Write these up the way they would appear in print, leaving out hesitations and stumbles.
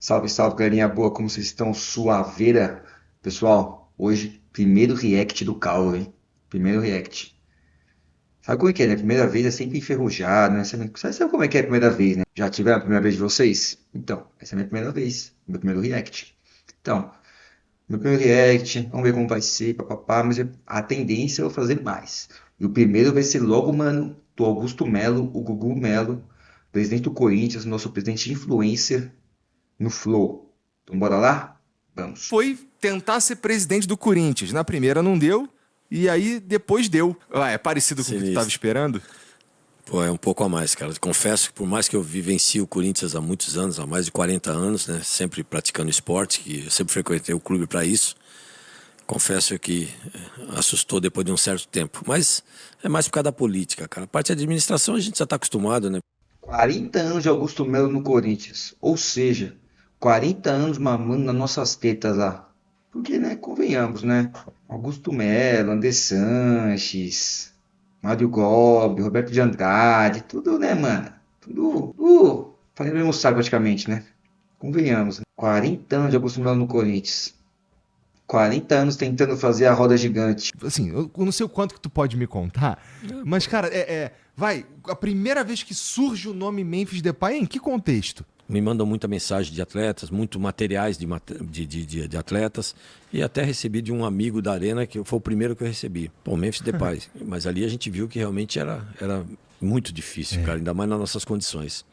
Salve, salve, galerinha boa, como vocês estão? Suaveira? Pessoal, hoje, primeiro react do Caulo, hein? Primeiro react. Sabe como é que é, né? Primeira vez é sempre enferrujado, né? Sabe como é que é a primeira vez, né? Já tiveram a primeira vez de vocês? Então, essa é a minha primeira vez, meu primeiro react. Então, meu primeiro react, vamos ver como vai ser, papapá, mas a tendência é eu fazer mais. E o primeiro vai ser logo, mano, do Augusto Melo, o Gugu Melo, presidente do Corinthians, nosso presidente influencer, no Flow. Então bora lá? Vamos. Foi tentar ser presidente do Corinthians. Na primeira não deu, e aí depois deu. É parecido com o que tu tava Sinistro. esperando? Pô, é um pouco a mais, cara. Confesso que por mais que eu vivencie o Corinthians há muitos anos, há mais de 40 anos, né, sempre praticando esporte, que eu sempre frequentei o clube para isso, confesso que assustou depois de um certo tempo. Mas é mais por causa da política, cara. A parte de administração a gente já tá acostumado, né? 40 anos de Augusto Melo no Corinthians. Ou seja, 40 anos mamando nas nossas tetas lá. Porque, né, convenhamos, né? Augusto Melo, André Sanches, Mário Gobi, Roberto de Andrade, tudo, né, mano? Tudo fazendo o mesmo saco praticamente, né? Convenhamos, né? 40 anos de Augusto Melo no Corinthians. 40 anos tentando fazer a roda gigante. Assim, eu não sei o quanto que tu pode me contar, mas, cara, vai, a primeira vez que surge o nome Memphis Depay, em que contexto? Me mandam muita mensagem de atletas, muito materiais de atletas. E até recebi de um amigo da Arena, que foi o primeiro que eu recebi. Pô, Memphis Depay. Mas ali a gente viu que realmente era muito difícil, cara, ainda mais nas nossas condições.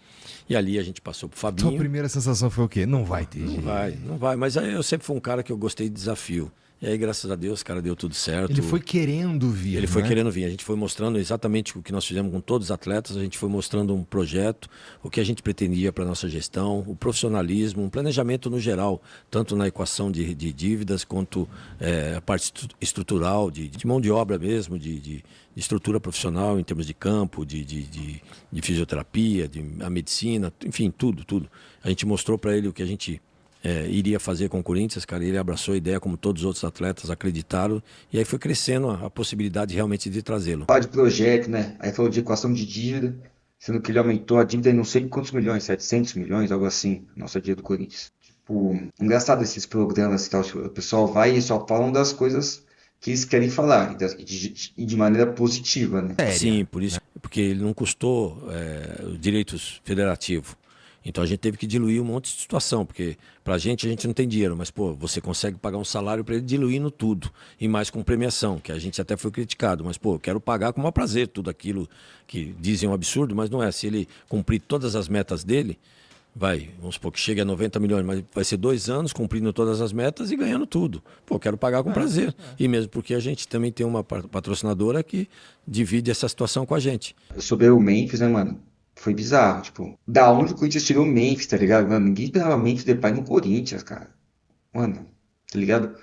E ali a gente passou pro Tua Fabinho. primeira sensação foi o quê? Não vai ter Não jeito. vai, não vai. Mas aí eu sempre fui um cara que eu gostei de desafio. E aí, graças a Deus, cara, deu tudo certo. Ele foi querendo vir, Ele foi né? querendo vir. A gente foi mostrando exatamente o que nós fizemos com todos os atletas. A gente foi mostrando um projeto, o que a gente pretendia para a nossa gestão, o profissionalismo, um planejamento no geral, tanto na equação de dívidas quanto a parte estrutural, de mão de obra mesmo, de estrutura profissional em termos de campo, de fisioterapia, a medicina, enfim, tudo, tudo. A gente mostrou para ele o que a gente iria fazer com o Corinthians, cara, e ele abraçou a ideia, como todos os outros atletas acreditaram, e aí foi crescendo a possibilidade realmente de trazê-lo. Falar de projeto, né? Aí falou de equação de dívida, sendo que ele aumentou a dívida em não sei quantos milhões, 700 milhões, algo assim, nossa dívida do Corinthians. Tipo, engraçado esses programas e tal, tipo, o pessoal vai e só falam das coisas que eles querem falar, e de maneira positiva, né? Sim, Séria. por isso, porque ele não custou os direitos federativos. Então a gente teve que diluir um monte de situação, porque pra a gente não tem dinheiro, mas pô, você consegue pagar um salário para ele diluindo tudo, e mais com premiação, que a gente até foi criticado, mas pô, eu quero pagar com o maior prazer tudo aquilo que dizem um absurdo, mas não é. Se ele cumprir todas as metas dele, vai, vamos supor que chegue a 90 milhões, mas vai ser 2 anos cumprindo todas as metas e ganhando tudo. Pô, quero pagar com prazer. E mesmo porque a gente também tem uma patrocinadora que divide essa situação com a gente. Sobre o Memphis, né, mano? Foi bizarro, tipo, da onde o Corinthians tirou o Memphis, tá ligado? Mano, ninguém esperava Memphis Depay no Corinthians, cara. Mano, tá ligado?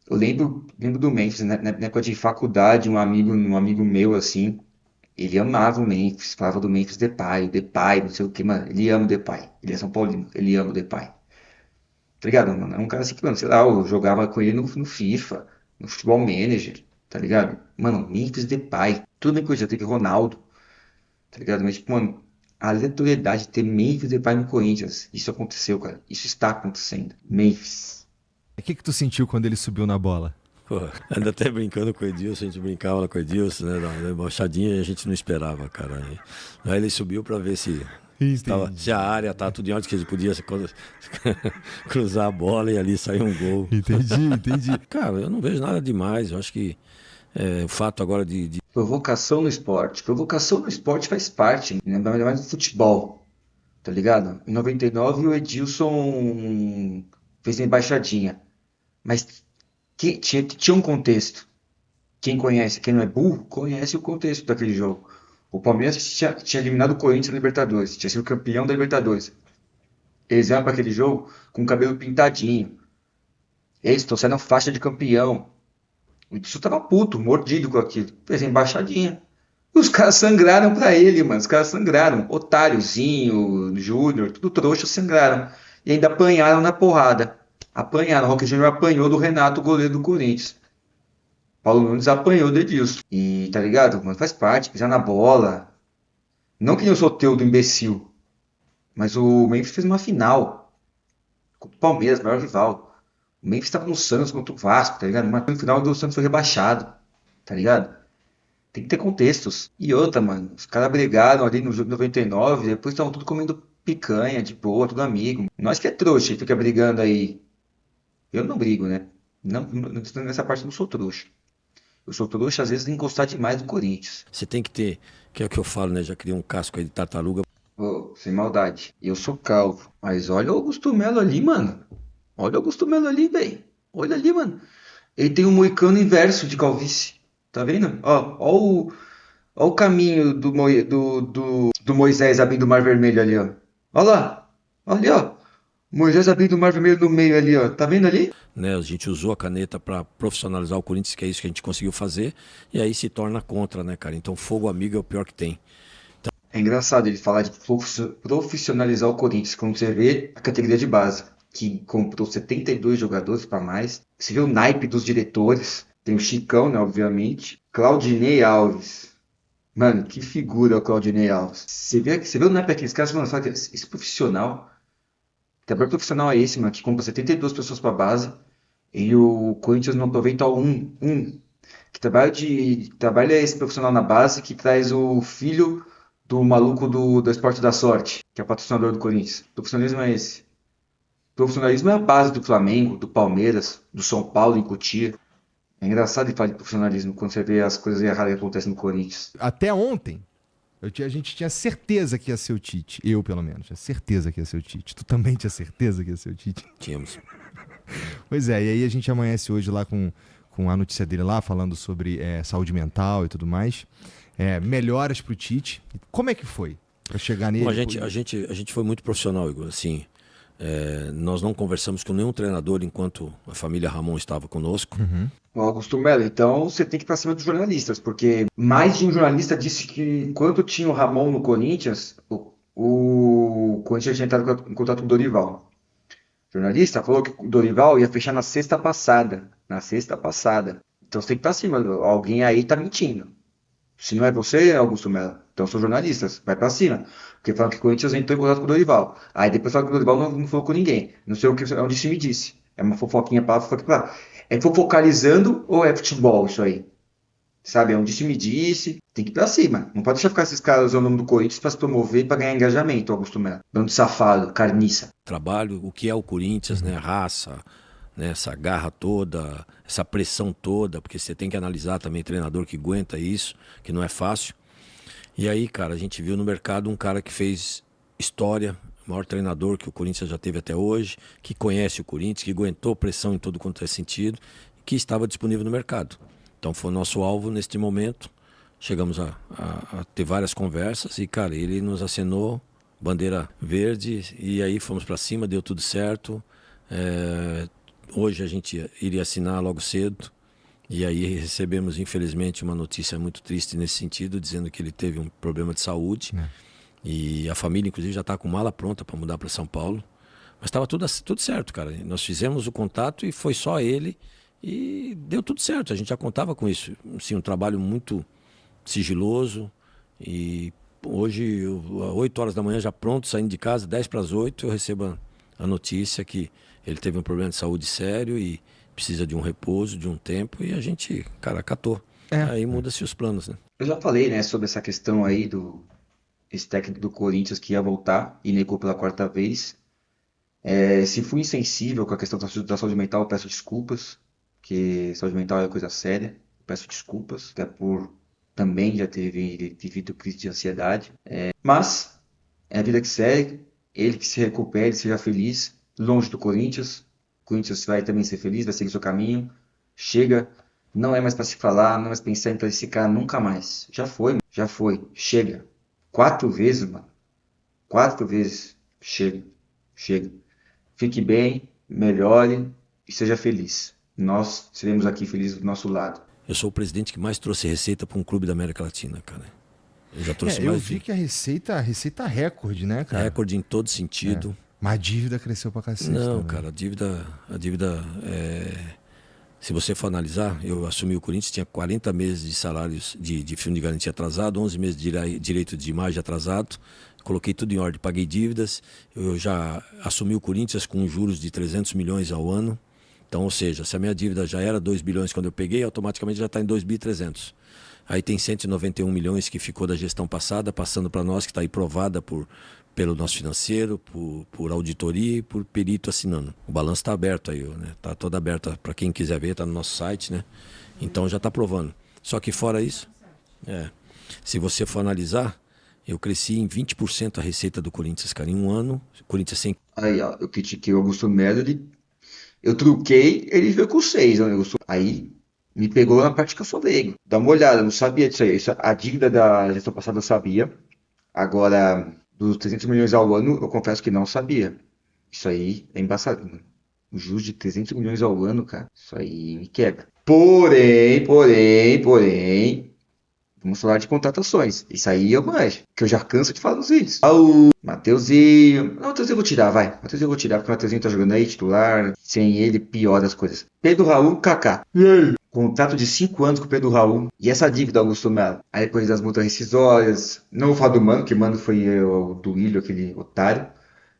Eu lembro do Memphis, né, na época de faculdade, um amigo meu, assim, ele amava o Memphis, falava do Memphis Depay, não sei o que, mano. Ele ama o Depay. Ele é São Paulino, ele ama o Depay. Tá ligado, mano? É um cara assim que, mano, sei lá, eu jogava com ele no FIFA, no Futebol Manager, tá ligado? Mano, Memphis Depay. Tudo bem que eu já teve Ronaldo, tá ligado? Mas, tipo, mano, a aleatoriedade de ter Memphis Depay no Corinthians, isso aconteceu, cara. Isso está acontecendo. Memphis. O que que tu sentiu quando ele subiu na bola? Pô, anda até brincando com o Edilson, a gente brincava lá com o Edilson, né? Na embaixadinha e a gente não esperava, cara. Aí ele subiu pra ver se a área tá tudo em ordem, que ele podia cruzar a bola e ali sair um gol. Entendi. Cara, eu não vejo nada demais. Eu acho que o fato agora de Provocação no esporte. Provocação no esporte faz parte, né? Ainda mais no futebol, tá ligado? Em 99 o Edilson fez a embaixadinha. Mas tinha um contexto. Quem conhece, quem não é burro, conhece o contexto daquele jogo. O Palmeiras tinha eliminado o Corinthians na Libertadores, tinha sido campeão da Libertadores. Eles iam para aquele jogo com o cabelo pintadinho. Eles trouxeram faixa de campeão. O Edilson tava puto, mordido com aquilo. Fez a embaixadinha. Os caras sangraram pra ele, mano. Os caras sangraram. Otáriozinho, Júnior, tudo trouxa, sangraram. E ainda apanharam na porrada. Apanharam. O Roque Júnior apanhou do Renato, o goleiro do Corinthians. Paulo Nunes apanhou do Edilson. E tá ligado? Mano, faz parte, pisar na bola. Não que nem o Soteldo imbecil. Mas o Memphis fez uma final. contra o Palmeiras, maior rival. O Memphis tava no Santos contra o Vasco, tá ligado? Mas no final do Santos foi rebaixado, tá ligado? Tem que ter contextos. E outra, mano, os caras brigaram ali no jogo de 99, depois estavam tudo comendo picanha, de boa, tudo amigo. Nós que é trouxa e fica brigando aí. Eu não brigo, né? Nessa parte eu não sou trouxa. Eu sou trouxa, às vezes, em gostar demais do Corinthians. Você tem que ter, que é o que eu falo, né? Já criei um casco aí de tartaruga. Ô, sem maldade. Eu sou calvo. Mas olha o Augusto Melo ali, mano. Olha o Augusto Melo ali, velho. Olha ali, mano. Ele tem um moicano inverso de calvície. Tá vendo? Ó o caminho do Moisés abrindo o Mar Vermelho ali, ó. Olha lá. Olha ali, ó. Moisés abrindo o Mar Vermelho no meio ali, ó. Tá vendo ali? Né? A gente usou a caneta para profissionalizar o Corinthians, que é isso que a gente conseguiu fazer, e aí se torna contra, né, cara? Então, fogo amigo é o pior que tem. É engraçado ele falar de profissionalizar o Corinthians, quando você vê a categoria de base, que comprou 72 jogadores para mais. Você vê o naipe dos diretores. Tem o Chicão, né, obviamente. Claudinei Alves. Mano, que figura o Claudinei Alves. Você vê o naipe daqueles caras, mano, fala que esse profissional, que trabalho profissional é esse, mano, que compra 72 pessoas para base, e o Corinthians não aproveita um. Que trabalho é esse profissional na base que traz o filho do maluco do Esporte da Sorte, que é patrocinador do Corinthians. O profissionalismo é esse. O profissionalismo é a base do Flamengo, do Palmeiras, do São Paulo em Cotia. É engraçado falar de profissionalismo quando você vê as coisas erradas que acontecem no Corinthians. Até ontem, a gente tinha certeza que ia ser o Tite. Eu, pelo menos, tinha certeza que ia ser o Tite. Tu também tinha certeza que ia ser o Tite? Tínhamos. Pois é, e aí a gente amanhece hoje lá com a notícia dele lá, falando sobre saúde mental e tudo mais. Melhoras pro Tite. Como é que foi pra chegar nele? Bom, a gente foi muito profissional, Igor. Assim, nós não conversamos com nenhum treinador enquanto a família Ramon estava conosco. Uhum. Ô, Augusto Melo, então você tem que ir pra cima dos jornalistas, porque mais de um jornalista disse que enquanto tinha o Ramon no Corinthians, o Corinthians tinha entrado em contato com o Dorival. O jornalista falou que o Dorival ia fechar na sexta passada. Na sexta passada. Então você tem que ir pra cima. Alguém aí tá mentindo. Se não é você, Augusto Melo, então são jornalistas, vai pra cima. Porque falam que o Corinthians entrou em contato com o Dorival. Aí depois falam que o Dorival não falou com ninguém. Não sei o que, onde se me disse. É uma fofoquinha pra lá, fofoquinha pra lá. É fofocalizando ou é futebol isso aí? Sabe, é onde se me disse. Tem que ir pra cima. Não pode deixar ficar esses caras usando o nome do Corinthians pra se promover e pra ganhar engajamento, Augusto Melo. Bando de safado, carniça. Trabalho, o que é o Corinthians, né? Raça, né? Essa garra toda, essa pressão toda, porque você tem que analisar também treinador que aguenta isso, que não é fácil. E aí, cara, a gente viu no mercado um cara que fez história, o maior treinador que o Corinthians já teve até hoje, que conhece o Corinthians, que aguentou pressão em todo quanto é sentido, que estava disponível no mercado. Então foi o nosso alvo neste momento. Chegamos a ter várias conversas e, cara, ele nos acenou bandeira verde e aí fomos para cima, deu tudo certo. Hoje a gente iria assinar logo cedo e aí recebemos, infelizmente, uma notícia muito triste nesse sentido, dizendo que ele teve um problema de saúde e a família, inclusive, já está com mala pronta para mudar para São Paulo. Mas estava tudo certo, cara. Nós fizemos o contato e foi só ele e deu tudo certo. A gente já contava com isso. Sim, um trabalho muito sigiloso e hoje, às 8 horas da manhã, já pronto, saindo de casa, 10 para as 8, eu recebo a notícia que ele teve um problema de saúde sério e precisa de um repouso, de um tempo, e a gente, cara, acatou. Aí muda-se os planos, né? Eu já falei, né, sobre essa questão aí esse técnico do Corinthians que ia voltar e negou pela quarta vez. Se fui insensível com a questão da saúde mental, eu peço desculpas, porque saúde mental é coisa séria. Eu peço desculpas, até por também já ter vivido crise de ansiedade. Mas é a vida que segue, ele que se recupere, seja feliz, longe do Corinthians. O Corinthians vai também ser feliz, vai seguir seu caminho. Chega, não é mais para se falar, não é mais pensar em esse cara nunca mais. Já foi, chega. 4 vezes, mano. 4 vezes. Chega. Fique bem, melhore e seja feliz. Nós seremos aqui felizes do nosso lado. Eu sou o presidente que mais trouxe receita para um clube da América Latina, cara. Eu já trouxe mais. Eu vi que a receita recorde, né, cara? Recorde em todo sentido. Mas a dívida cresceu pra cacete. Não, também. cara, a dívida se você for analisar, eu assumi o Corinthians, tinha 40 meses de salários de fundo de garantia atrasado, 11 meses de direito de imagem atrasado, coloquei tudo em ordem, paguei dívidas, eu já assumi o Corinthians com juros de 300 milhões ao ano. Então, ou seja, se a minha dívida já era 2 bilhões quando eu peguei, automaticamente já está em 2.300. Aí tem 191 milhões que ficou da gestão passada, passando para nós, que está aí provada pelo nosso financeiro, por auditoria e por perito assinando. O balanço está aberto aí, né? Está todo aberto para quem quiser ver, está no nosso site, né? Então já está provando. Só que fora isso, se você for analisar, eu cresci em 20% a receita do Corinthians, cara, em um ano. O Corinthians sem. Aí, ó, eu critiquei o Augusto Melo, eu truquei, ele veio com 6, né? Aí me pegou na parte que eu sou leigo. Dá uma olhada, eu não sabia disso aí. A dívida da gestão passada eu sabia. Agora, dos 300 milhões ao ano, eu confesso que não sabia. Isso aí é embaçado. Os juros de 300 milhões ao ano, cara, isso aí me quebra. Porém, vamos falar de contratações. Isso aí eu manjo, que eu já canso de falar nos vídeos. Mateuzinho. Não, Mateuzinho eu vou tirar, vai. Mateuzinho eu vou tirar, porque o Mateuzinho tá jogando aí, titular. Sem ele, piora as coisas. Pedro Raul, Kaká. E aí? Contrato de 5 anos com o Pedro Raul. E essa dívida, Augusto Melo? Aí depois das multas rescisórias. Não vou falar do Mano, que Mano foi o do Willian, aquele otário.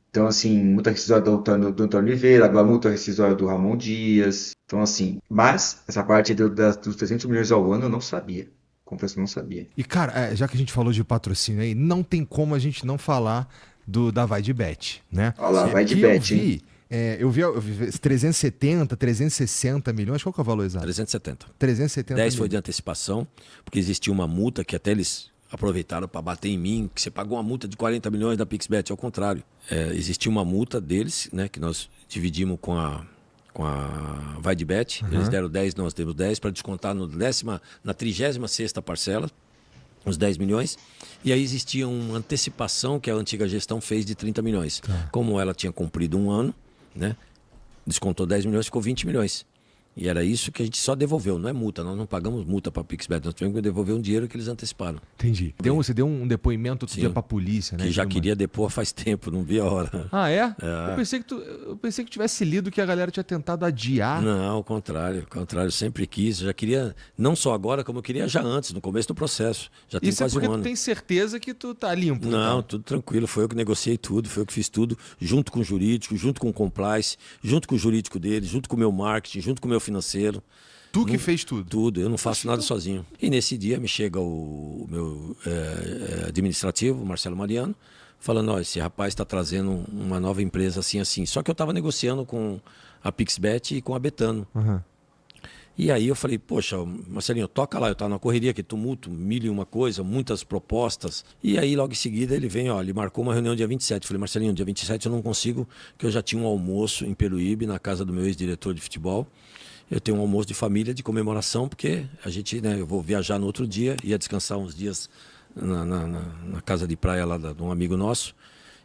Então, assim, multa rescisória do Antônio Oliveira, agora multa rescisória do Ramon Dias. Então, assim, mas essa parte dos 300 milhões ao ano eu não sabia. Confesso que não sabia. E, cara, já que a gente falou de patrocínio aí, não tem como a gente não falar da Vai de Bet, né? Olha lá, Vai de Bet, hein? Eu vi 370, 360 milhões, qual que é o valor exato? 370. 370 10 milhões. foi de antecipação, porque existia uma multa que até eles aproveitaram para bater em mim, que você pagou uma multa de 40 milhões da PixBet. Ao contrário, existia uma multa deles, né, que nós dividimos com a Vai de Bet. Eles deram 10, nós demos 10 para descontar na 36ª parcela, os 10 milhões. E aí existia uma antecipação que a antiga gestão fez de 30 milhões. Tá. Como ela tinha cumprido um ano, né, descontou 10 milhões, ficou 20 milhões. E era isso que a gente só devolveu, não é multa, nós não pagamos multa para a PixBet, nós tivemos que devolver um dinheiro que eles anteciparam. Entendi. Você deu um depoimento outro dia pra polícia, né? Que já queria depor faz tempo, não vi a hora. Ah, é? Eu pensei que tivesse lido que a galera tinha tentado adiar. Não, ao contrário, sempre quis. Eu já queria, não só agora, como eu queria já antes, no começo do processo. Já tem Isso é quase porque um ano. tu tem certeza que tu tá limpo. Não, então. tudo tranquilo. Foi eu que negociei tudo, foi eu que fiz tudo, junto com o jurídico, junto com o compliance, junto com o jurídico dele, junto com o meu marketing, junto com o meu financeiro. Tu que fez tudo? Tudo, eu não faço nada sozinho. E nesse dia me chega o meu administrativo, Marcelo Mariano, falando, ó, esse rapaz está trazendo uma nova empresa assim, assim. Só que eu estava negociando com a PixBet e com a Betano. Uhum. E aí eu falei, poxa, Marcelinho, toca lá, eu estava na correria, que tumulto, mil e uma coisa, muitas propostas. E aí logo em seguida ele vem, ó, ele marcou uma reunião dia 27. Eu falei, Marcelinho, dia 27 eu não consigo, que eu já tinha um almoço em Peruíbe, na casa do meu ex-diretor de futebol. Eu tenho um almoço de família, de comemoração, porque a gente, né, eu vou viajar no outro dia, ia descansar uns dias na casa de praia lá de um amigo nosso.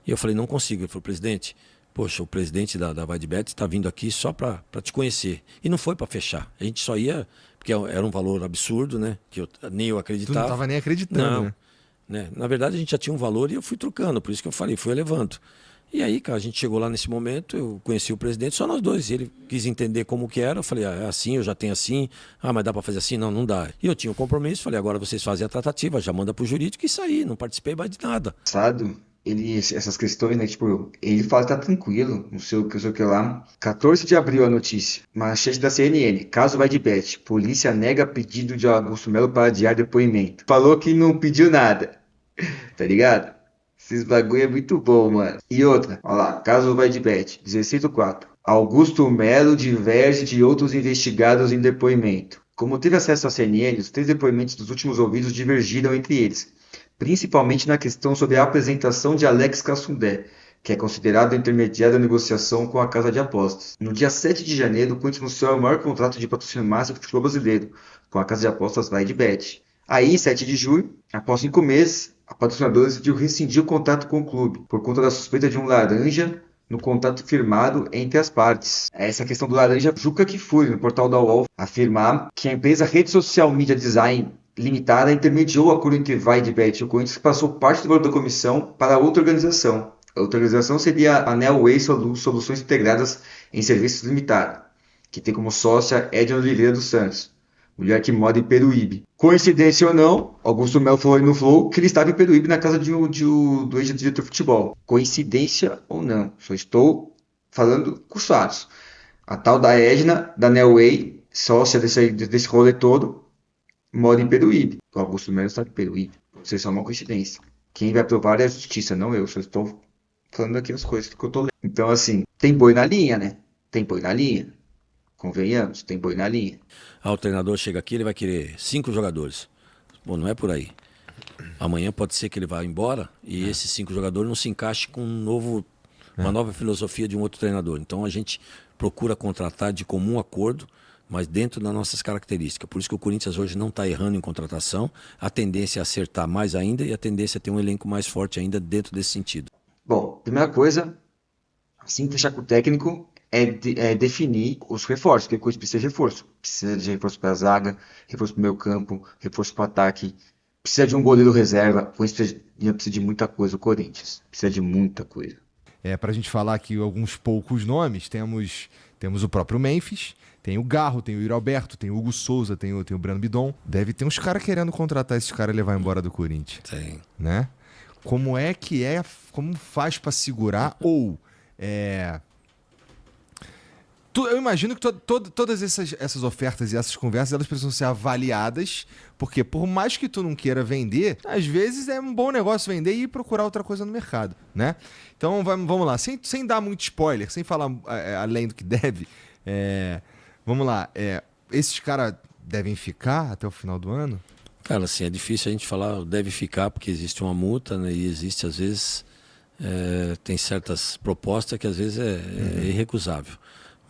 E eu falei, não consigo. Ele falou, presidente, poxa, o presidente da Vai de Bet está vindo aqui só para te conhecer. E não foi para fechar. A gente só ia, porque era um valor absurdo, né, que nem eu acreditava. Tu não estava nem acreditando, né? Na verdade, a gente já tinha um valor e eu fui trocando, por isso que eu falei, fui elevando. E aí, cara, a gente chegou lá nesse momento, eu conheci o presidente, só nós dois. Ele quis entender como que era, eu falei, é assim, eu já tenho assim. Ah, mas dá para fazer assim? Não, não dá. E eu tinha um compromisso, falei, agora vocês fazem a tratativa, já manda pro jurídico e saí, não participei mais de nada. Essas questões, né, tipo, ele fala que tá tranquilo, não sei o que lá. 14 de abril a notícia, manchete da CNN, caso Vai de Bet, polícia nega pedido de Augusto Melo para adiar depoimento. Falou que não pediu nada, tá ligado? Esses bagulho é muito bom, mano. E outra, olha lá, caso Vai de Bet, 16/4. Augusto Melo diverge de outros investigados em depoimento. Como teve acesso à CNN, os 3 depoimentos dos últimos ouvidos divergiram entre eles, principalmente na questão sobre a apresentação de Alex Cassundé, que é considerado intermediário da negociação com a casa de apostas. No dia 7 de janeiro, o Corinthians anunciou o maior contrato de patrocínio máximo do futebol brasileiro, com a casa de apostas Vai de Bet. Aí, 7 de julho, após 5 meses, a patrocinadora decidiu rescindir o contrato com o clube, por conta da suspeita de um laranja no contrato firmado entre as partes. Essa questão do laranja, Juca Kfouri, no portal da UOL, afirmar que a empresa Rede Social Media Design Limitada intermediou o acordo entre Vai de Bet e o Corinthians, que passou parte do valor da comissão para outra organização. A outra organização seria a Nelway Soluções Integradas em Serviços Limitada, que tem como sócia Edna Oliveira dos Santos. Mulher que mora em Peruíbe. Coincidência ou não, Augusto Melo falou aí no Flow que ele estava em Peruíbe na casa do ex-diretor de futebol. Coincidência ou não, só estou falando com os fatos. A tal da Edna, da Nelway, sócia desse rolê todo, mora em Peruíbe. O Augusto Melo está em Peruíbe. Isso é só uma coincidência. Quem vai provar é a justiça, não eu. Só estou falando aqui as coisas que eu tô lendo. Então, assim, tem boi na linha, né? Tem boi na linha. Convenhamos, tem boi na linha. O treinador chega aqui, ele vai querer 5 jogadores. Bom, não é por aí. Amanhã pode ser que ele vá embora e esses 5 jogadores não se encaixem com uma nova filosofia de um outro treinador. Então a gente procura contratar de comum acordo, mas dentro das nossas características. Por isso que o Corinthians hoje não está errando em contratação. A tendência é acertar mais ainda e a tendência é ter um elenco mais forte ainda dentro desse sentido. Bom, primeira coisa, assim que fechar com o técnico, é definir os reforços, porque o Corinthians precisa de reforço. Precisa de reforço para a zaga, reforço para o meio campo, reforço para o ataque. Precisa de um goleiro reserva. O Corinthians precisa de muita coisa, o Corinthians. Precisa de muita coisa. Pra gente falar aqui alguns poucos nomes, temos o próprio Memphis, tem o Garro, tem o Yuri Alberto, tem o Hugo Souza, tem o Breno Bidon. Deve ter uns caras querendo contratar esses caras e levar embora do Corinthians. Tem. Né? Como como faz pra segurar ou... Eu imagino que todas essas ofertas e essas conversas, elas precisam ser avaliadas, porque por mais que tu não queira vender, às vezes é um bom negócio vender e procurar outra coisa no mercado, né? Então vamos lá, sem dar muito spoiler, sem falar além do que deve, vamos lá, esses caras devem ficar até o final do ano? Cara, assim, é difícil a gente falar deve ficar, porque existe uma multa, né, e existe, às vezes, tem certas propostas que às vezes é irrecusável.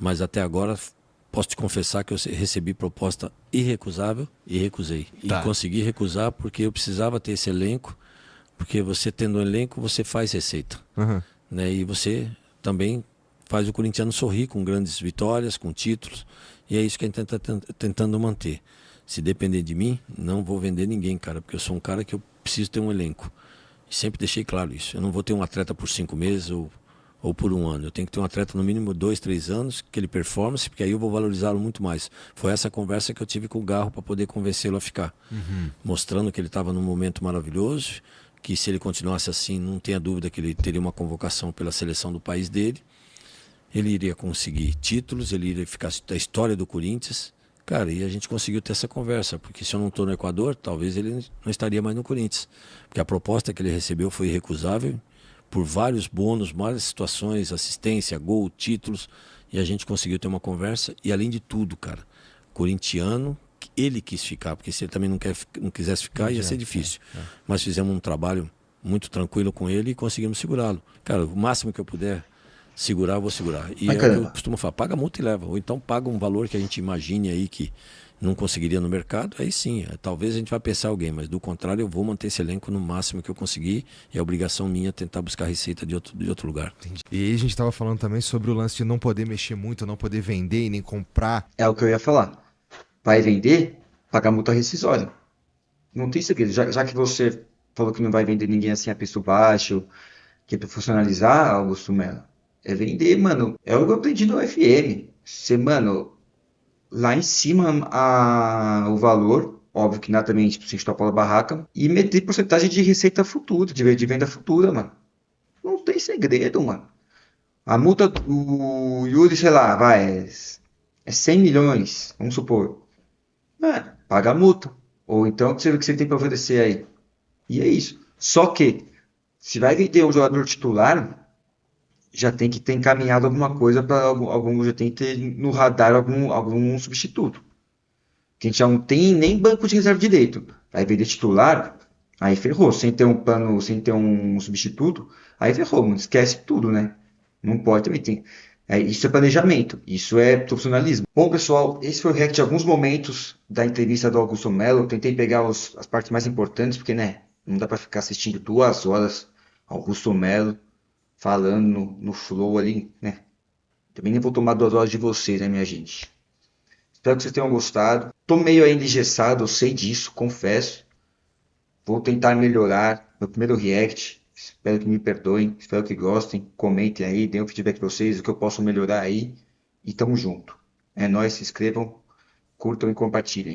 Mas até agora, posso te confessar que eu recebi proposta irrecusável e recusei. Tá. E consegui recusar porque eu precisava ter esse elenco, porque você tendo um elenco, você faz receita. Uhum. Né? E você também faz o corintiano sorrir com grandes vitórias, com títulos. E é isso que a gente está tentando manter. Se depender de mim, não vou vender ninguém, cara, porque eu sou um cara que eu preciso ter um elenco. E sempre deixei claro isso. Eu não vou ter um atleta por 5 meses ou por 1 ano. Eu tenho que ter um atleta no mínimo 2, 3 anos, que ele performance, porque aí eu vou valorizá-lo muito mais. Foi essa conversa que eu tive com o Garro para poder convencê-lo a ficar. Mostrando que ele estava num momento maravilhoso, que se ele continuasse assim, não tenha dúvida que ele teria uma convocação pela seleção do país dele. Ele iria conseguir títulos, ele iria ficar a história do Corinthians. Cara, e a gente conseguiu ter essa conversa, porque se eu não estou no Equador, talvez ele não estaria mais no Corinthians. Porque a proposta que ele recebeu foi irrecusável, por vários bônus, várias situações, assistência, gol, títulos, e a gente conseguiu ter uma conversa. E além de tudo, cara, corintiano, ele quis ficar, porque se ele também não quisesse ficar, ia ser difícil. Mas fizemos um trabalho muito tranquilo com ele e conseguimos segurá-lo. Cara, o máximo que eu puder segurar, eu vou segurar. E é o que eu costumo falar, paga a multa e leva. Ou então paga um valor que a gente imagine aí que não conseguiria no mercado, aí sim, talvez a gente vai pensar alguém, mas do contrário eu vou manter esse elenco no máximo que eu conseguir e é obrigação minha tentar buscar receita de outro lugar. Entendi. E aí a gente estava falando também sobre o lance de não poder mexer muito, não poder vender e nem comprar. É o que eu ia falar. Vai vender, pagar multa rescisória. Não tem segredo. Já que você falou que não vai vender ninguém assim a preço baixo, que é profissionalizar, Augusto Melo, é vender, mano. É o que eu aprendi no FM. Você, mano, lá em cima o valor, óbvio que nada também, tipo, sem estopar a barraca, e meter porcentagem de receita futura, de venda futura, mano. Não tem segredo, mano. A multa do Yuri, sei lá, é 100 milhões, vamos supor. Mano, paga a multa. Ou então, o que você tem pra oferecer aí? E é isso. Só que, se vai vender um jogador titular, já tem que ter encaminhado alguma coisa para já tem que ter no radar algum substituto. Que a gente já não tem nem banco de reserva direito. Aí vender titular, aí ferrou. Sem ter um plano, sem ter um substituto, aí ferrou, mano. Esquece tudo, né? Não pode também. Isso é planejamento, isso é profissionalismo. Bom, pessoal, esse foi o react de alguns momentos da entrevista do Augusto Melo. Eu tentei pegar as partes mais importantes, porque, né, não dá para ficar assistindo 2 horas Augusto Melo falando no flow ali, né? Também nem vou tomar 2 horas de vocês, né, minha gente? Espero que vocês tenham gostado. Tô meio ainda engessado, eu sei disso, confesso. Vou tentar melhorar meu primeiro react. Espero que me perdoem, espero que gostem. Comentem aí, deem um feedback pra vocês, o que eu posso melhorar aí. E tamo junto. É nóis, se inscrevam, curtam e compartilhem.